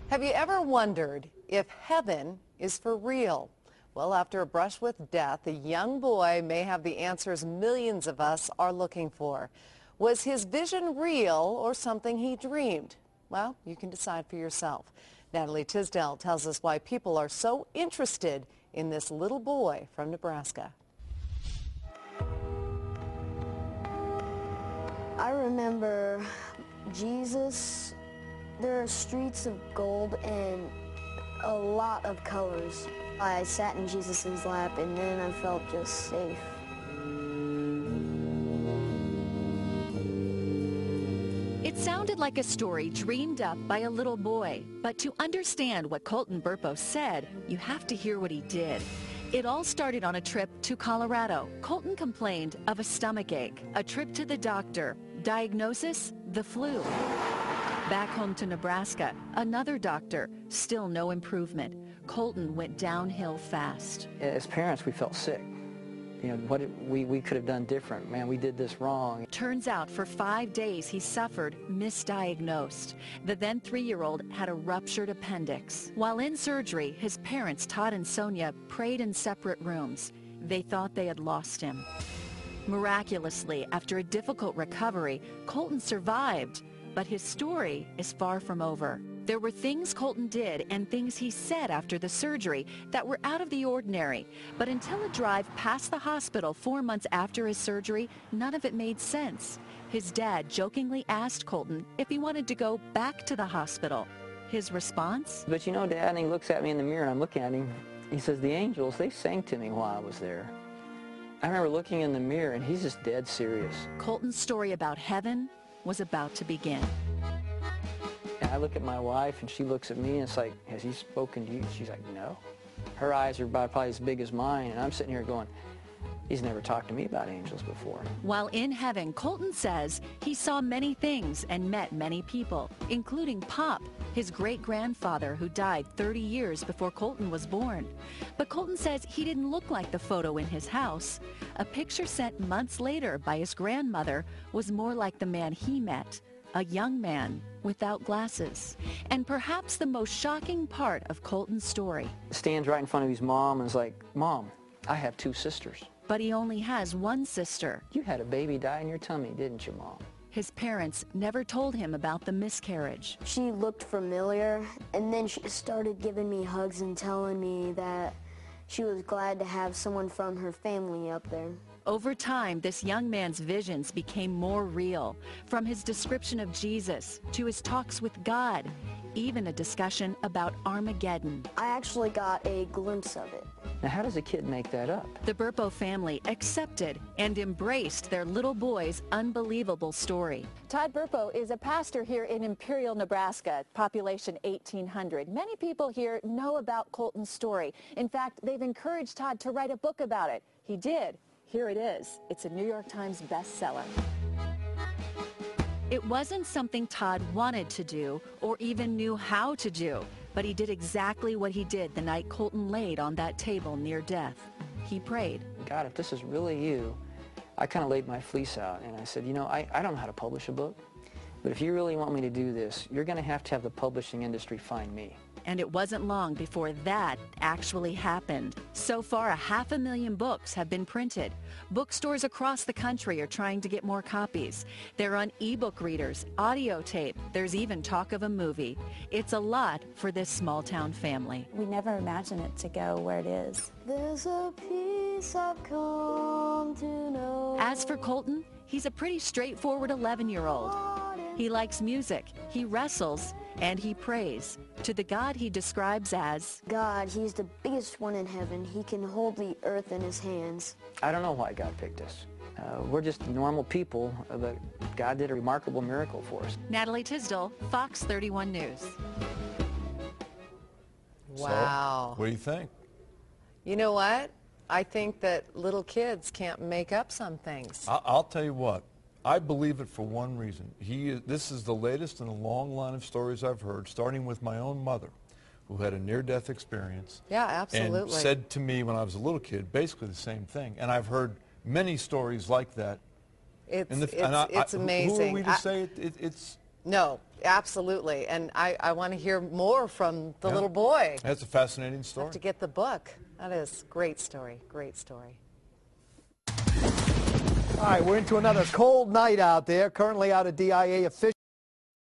Have you ever wondered if heaven is for real? Well, after a brush with death, a young boy may have the answers millions of us are looking for. Was his vision real or something he dreamed? Well, you can decide for yourself. Natalie Tisdale tells us why people are so interested in this little boy from Nebraska. I remember Jesus. There are streets of gold and a lot of colors. I sat in Jesus' lap and then I felt just safe. It sounded like a story dreamed up by a little boy, but to understand what Colton Burpo said, you have to hear what he did. It all started on a trip to Colorado. Colton complained of a stomach ache, a trip to the doctor, diagnosis, the flu. Back home to Nebraska, another doctor, still no improvement. Colton went downhill fast. As parents, we felt sick. You know, what we could have done different. Man, we did this wrong. Turns out for 5 days he suffered misdiagnosed. The then 3-year-old had a ruptured appendix. While in surgery, his parents, Todd and Sonia, prayed in separate rooms. They thought they had lost him. Miraculously, after a difficult recovery, Colton survived. But his story is far from over. There were things Colton did and things he said after the surgery that were out of the ordinary. But until a drive past the hospital 4 months after his surgery, none of it made sense. His dad jokingly asked Colton if he wanted to go back to the hospital. His response? But you know, Dad, and he looks at me in the mirror and I'm looking at him. He says, the angels, they sang to me while I was there. I remember looking in the mirror and he's just dead serious. Colton's story about heaven was about to begin. And I look at my wife and she looks at me and it's like, has he spoken to you? She's like, no. Her eyes are about probably as big as mine and I'm sitting here going, he's never talked to me about angels before. While in heaven, Colton says he saw many things and met many people, including Pop, his great-grandfather who died 30 years before Colton was born. But Colton says he didn't look like the photo in his house. A picture sent months later by his grandmother was more like the man he met, a young man without glasses. And perhaps the most shocking part of Colton's story. Stands right in front of his mom and is like, Mom, I have 2 sisters. But he only has one sister. You had a baby die in your tummy, didn't you, Mom? His parents never told him about the miscarriage. She looked familiar and then she started giving me hugs and telling me that she was glad to have someone from her family up there. Over time, this young man's visions became more real, from his description of Jesus to his talks with God, even a discussion about Armageddon. I actually got a glimpse of it. Now, how does a kid make that up? The Burpo family accepted and embraced their little boy's unbelievable story. Todd Burpo is a pastor here in Imperial, Nebraska, population 1,800. Many people here know about Colton's story. In fact, they've encouraged Todd to write a book about it. He did. Here it is. It's a New York Times bestseller. It wasn't something Todd wanted to do or even knew how to do, but he did exactly what he did the night Colton laid on that table near death. He prayed. God, if this is really you, I kind of laid my fleece out and I said, you know, I don't know how to publish a book, but if you really want me to do this, you're going to have the publishing industry find me. And it wasn't long before that actually happened. So far, 500,000 books have been printed. Bookstores across the country are trying to get more copies. They're on ebook readers, audio tape. There's even talk of a movie. It's a lot for this small-town family. We never imagined it to go where it is. There's a peace I've come to know. As for Colton, he's a pretty straightforward 11-year-old. He likes music, he wrestles, and he prays to the God he describes as God. He's the biggest one in heaven. He can hold the earth in his hands. I don't know why God picked us. We're just normal people, but God did a remarkable miracle for us. Natalie Tisdale, Fox 31 News. Wow. So, what do you think? You know what? I think that little kids can't make up some things. I'll tell you what. I believe it for one reason. This is the latest in a long line of stories I've heard, starting with my own mother, who had a near-death experience. Yeah, absolutely. And said to me when I was a little kid basically the same thing. And I've heard many stories like that. It's amazing. Who are we to say it's No, absolutely. And I want to hear more from the little boy. That's a fascinating story. Have to get the book. That is a great story. Great story. All right, we're into another cold night out there. Currently out of DIA officials.